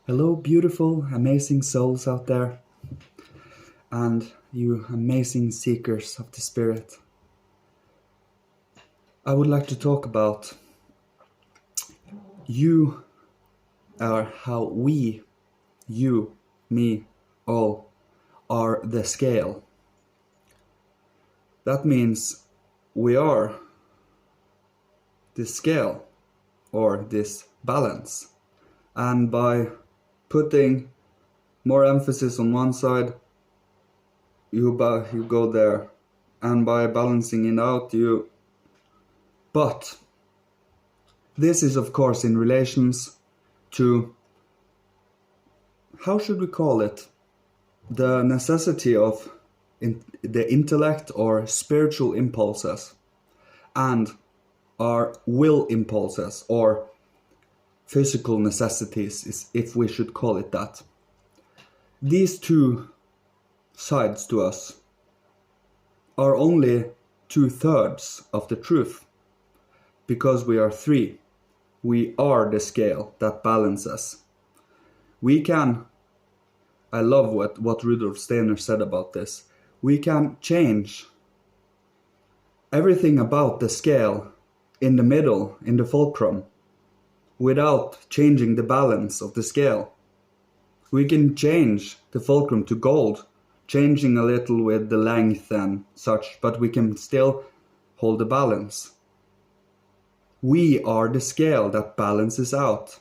Hello, beautiful, amazing souls out there, and you amazing seekers of the Spirit. I would like to talk about you, or how we, you, me, all, are the scale. That means we are the scale, or this balance. And by putting more emphasis on one side, you go there, and by balancing it out, But this is, of course, in relations to, how should we call it, the necessity of the intellect or spiritual impulses and our will impulses or physical necessities, if we should call it that. These two sides to us are only 2/3 of the truth, because we are three. We are the scale that balances. I love what Rudolf Steiner said about this. We can change everything about the scale in the middle, in the fulcrum, without changing the balance of the scale. We can change the fulcrum to gold, changing a little with the length and such, but we can still hold the balance. We are the scale that balances out.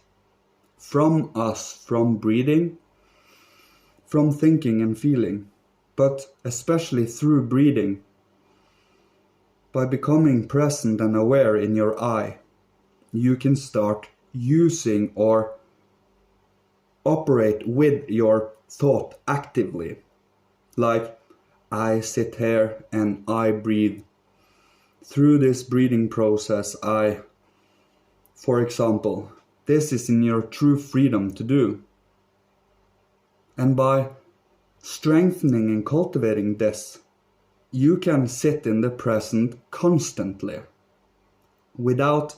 From us, from breathing, from thinking and feeling, but especially through breathing, by becoming present and aware in your eye, you can start using or operate with your thought actively. Like, I sit here and I breathe. Through this breathing process, for example, this is in your true freedom to do. And by strengthening and cultivating this, you can sit in the present constantly without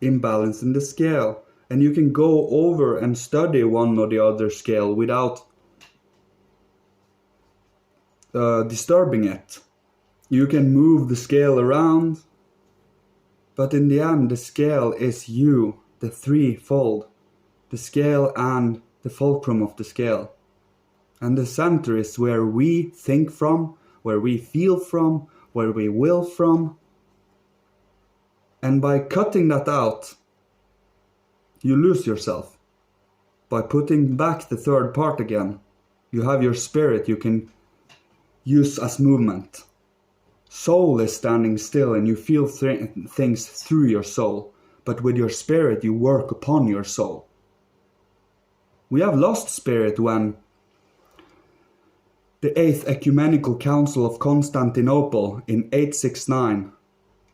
imbalance in the scale. And you can go over and study one or the other scale without disturbing it. You can move the scale around, but in the end the scale is you, the threefold, the scale and the fulcrum of the scale. And the center is where we think from, where we feel from, where we will from. And by cutting that out, you lose yourself. By putting back the third part again, you have your spirit you can use as movement. Soul is standing still and you feel things through your soul, but with your spirit you work upon your soul. We have lost spirit when the 8th Ecumenical Council of Constantinople in 869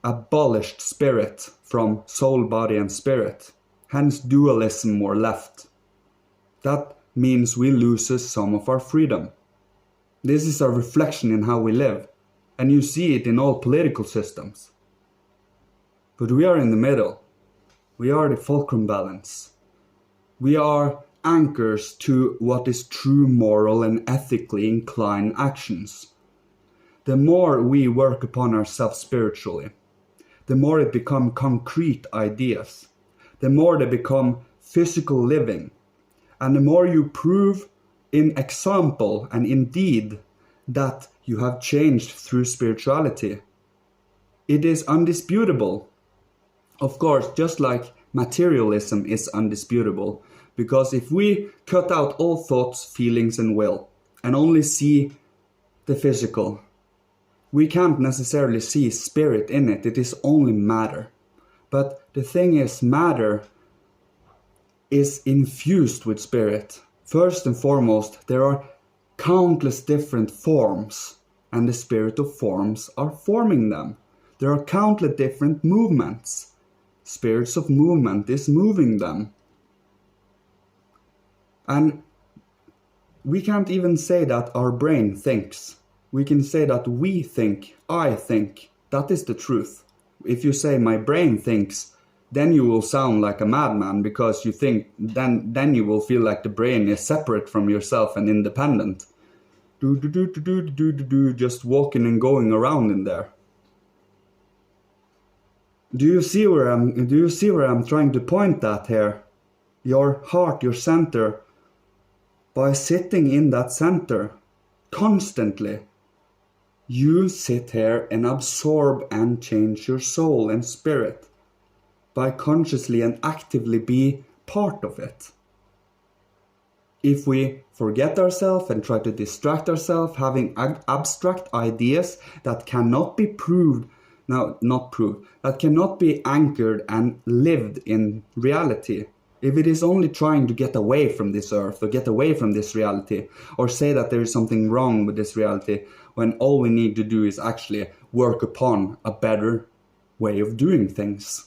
abolished spirit from soul, body and spirit. Hence dualism were left. That means we lose some of our freedom. This is a reflection in how we live, and you see it in all political systems. But we are in the middle. We are the fulcrum balance. We are anchors to what is true moral and ethically inclined actions. The more we work upon ourselves spiritually, the more it becomes concrete ideas, the more they become physical living, and the more you prove in example and in deed that you have changed through spirituality. It is undisputable. Of course, just like materialism is undisputable, because if we cut out all thoughts, feelings and will, and only see the physical, we can't necessarily see spirit in it. It is only matter. But the thing is, matter is infused with spirit. First and foremost, there are countless different forms, and the spirit of forms are forming them. There are countless different movements. Spirits of movement is moving them. And we can't even say that our brain thinks. We can say that we think, I think. That is the truth. If you say my brain thinks, then you will sound like a madman, because you think then you will feel like the brain is separate from yourself and independent. Just walking and going around in there. Do you see where I'm trying to point at here? Your heart, your center. By sitting in that center constantly, you sit here and absorb and change your soul and spirit by consciously and actively be part of it. If we forget ourselves and try to distract ourselves, having abstract ideas that cannot be proved, that cannot be anchored and lived in reality, if it is only trying to get away from this earth or get away from this reality, or say that there is something wrong with this reality, when all we need to do is actually work upon a better way of doing things.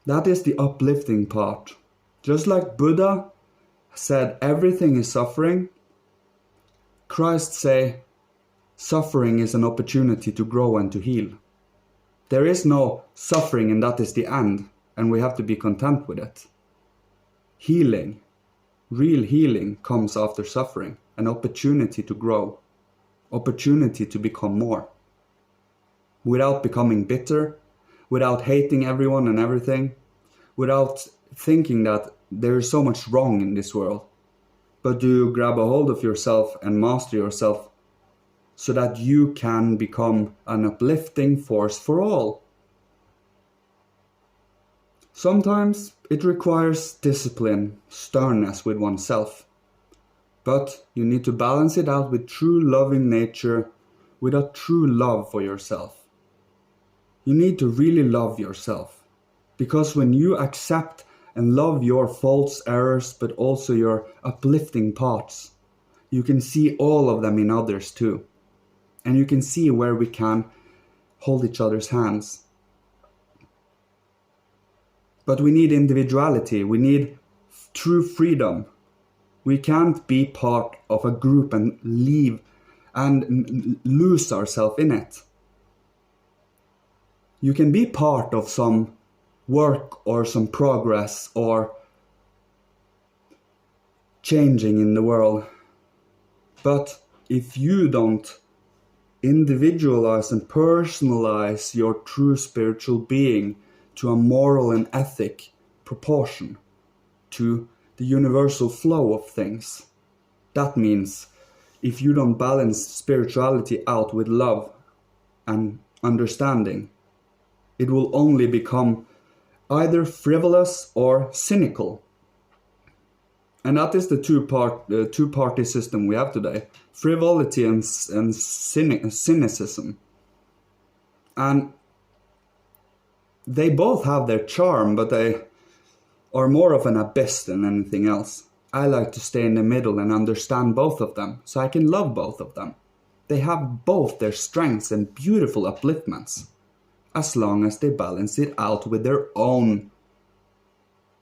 That is the uplifting part. Just like Buddha said everything is suffering, Christ say suffering is an opportunity to grow and to heal. There is no suffering and that is the end, and we have to be content with it. Healing, real healing, comes after suffering. An opportunity to grow, opportunity to become more. Without becoming bitter, without hating everyone and everything, without thinking that there is so much wrong in this world. But do you grab a hold of yourself and master yourself so that you can become an uplifting force for all? Sometimes it requires discipline, sternness with oneself. But you need to balance it out with true loving nature, with a true love for yourself. You need to really love yourself. Because when you accept and love your faults, errors, but also your uplifting parts, you can see all of them in others too. And you can see where we can hold each other's hands. But we need individuality. We need true freedom. We can't be part of a group and leave and lose ourselves in it. You can be part of some work or some progress or changing in the world. But if you don't individualize and personalize your true spiritual being to a moral and ethic proportion to the universal flow of things, that means if you don't balance spirituality out with love and understanding, it will only become either frivolous or cynical. And that is the two-party system we have today. Frivolity and cynicism. And they both have their charm, but they are more of an abyss than anything else. I like to stay in the middle and understand both of them, so I can love both of them. They have both their strengths and beautiful upliftments, as long as they balance it out with their own.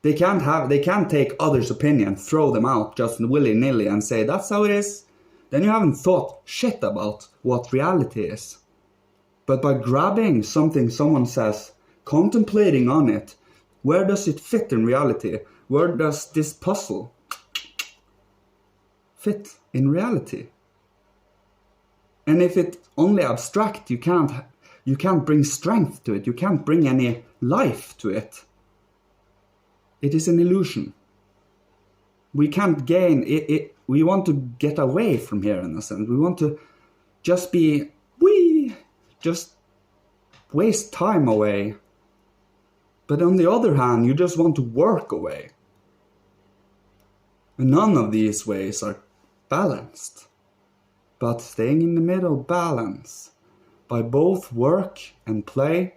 They can't take others' opinion, throw them out just willy-nilly and say that's how it is. Then you haven't thought shit about what reality is. But by grabbing something someone says, contemplating on it, where does it fit in reality? Where does this puzzle fit in reality? And if it's only abstract, you can't bring strength to it. You can't bring any life to it. It is an illusion. We can't gain it. We want to get away from here in a sense. We want to just just waste time away. But on the other hand, you just want to work away. And none of these ways are balanced. But staying in the middle, balance. By both work and play,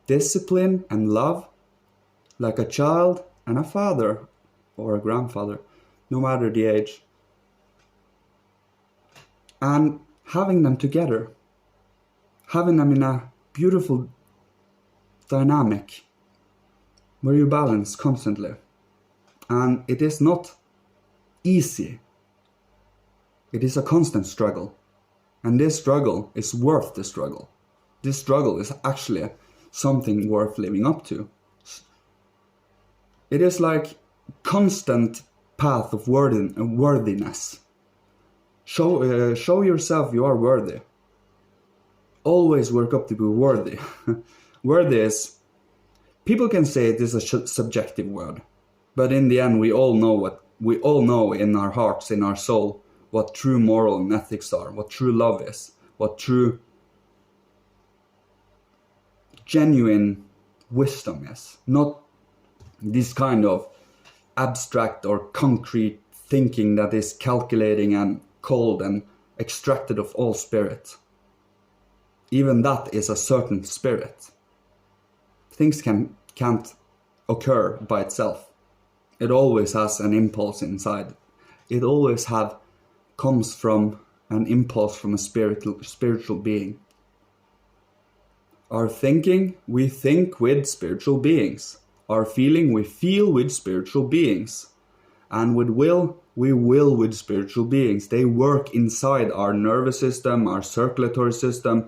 discipline and love, like a child and a father or a grandfather, no matter the age. And having them together, having them in a beautiful dynamic where you balance constantly. And it is not easy. It is a constant struggle. And this struggle is worth the struggle. This struggle is actually something worth living up to. It is like constant path of worthiness. Show yourself you are worthy. Always work up to be worthy. Worthy is, people can say it is a subjective word, but in the end we all know in our hearts, in our soul, what true moral and ethics are, what true love is, what true genuine wisdom is. Not this kind of abstract or concrete thinking that is calculating and cold and extracted of all spirit. Even that is a certain spirit. Things can't occur by itself. It always has an impulse inside. It always comes from an impulse from a spiritual being. Our thinking, we think with spiritual beings. Our feeling, we feel with spiritual beings. And with will, we will with spiritual beings. They work inside our nervous system, our circulatory system,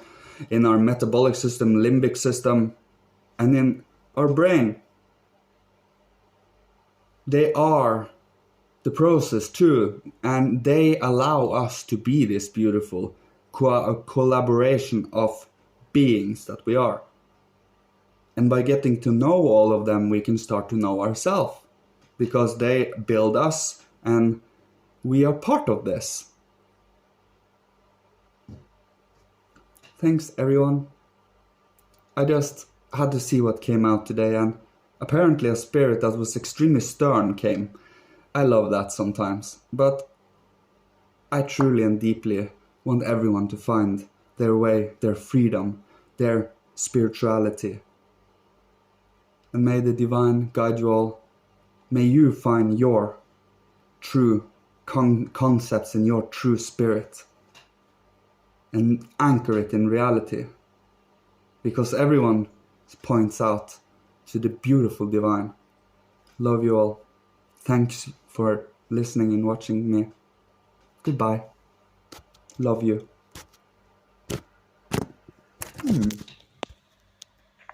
in our metabolic system, limbic system, and in our brain. They are the process too, and they allow us to be this beautiful collaboration of beings that we are. And by getting to know all of them, we can start to know ourselves, because they build us and we are part of this. Thanks everyone. I just had to see what came out today, and apparently a spirit that was extremely stern came. I love that sometimes, but I truly and deeply want everyone to find their way, their freedom, their spirituality. And may the divine guide you all. May you find your true concepts in your true spirit and anchor it in reality, because everyone points out to the beautiful divine. Love you all. Thanks for listening and watching me. Goodbye. Love you.